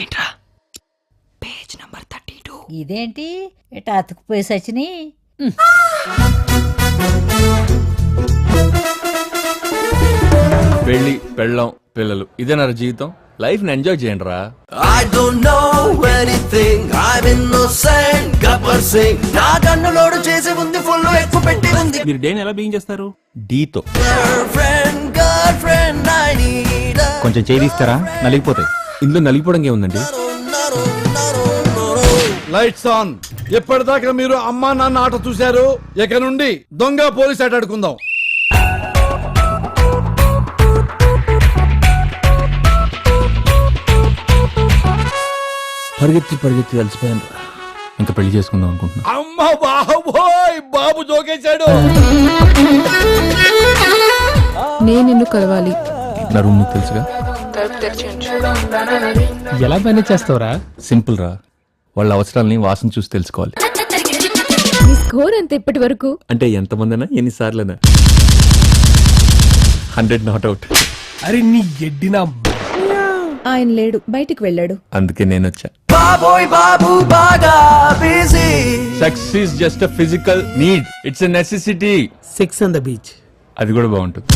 ఏంట్రా page number 32. ఇదేంటి ఎటా అతుకుపోయి సచిని? పెళ్లి పెళ్ళం పిల్లలు ఇదేనా జీవితం? లైఫ్ ని ఎంజాయ్ చేయండి రా. I don't know anything, I'm innocent, Gabbar Singh. నా కన్నులోడు చేసి ఉంది ఫుల్ ఎక్కువ పెట్టి ఉంది. మీరు డేని ఎలా బిగింగ్ చేస్తారు? డీతో Girlfriend, I need a కొంచెం చేయి తీస్తారా? నలిగిపోతాయి. ఇందులో నలిగిపోవడం ఏముందండి? Lights on. ఎప్పటిదాకా మీరు అమ్మా నాన్న ఆట చూశారు, ఇక నుండి దొంగ పోలీస్ ఆట ఆడుకుందాం. పరిగెత్తి పరిగెత్తి కలిసిపోయాను. ఇంకా పెళ్లి చేసుకుందాం అనుకుంటున్నా. అమ్మ బాబోయ్, బాబు జోకేశాడు. నేను నిన్ను కలవాలి. నా రూమ్ నీకు తెలుసుగా. ఎలా మేనేజ్ చేస్తావురా? సింపుల్ రా, వాళ్ళ అవసరాలని వాసన చూసి తెలుసుకోవాలి. నీ స్కోర్ ఎంత ఇప్పటి వరకు? అంటే ఎంతమందైనా ఎన్నిసార్లైనా 100 నాట్ అవుట్. అరే నీ ఎడ్డినా. ఆయన లేడు, బయటికి వెళ్ళాడు. అందుకే నేను వచ్చా. బాబోయ్ బాబు బాగా busy. Sex is just a physical need, it's a necessity. Sex on the beach అది కూడా బాగుంటుంది.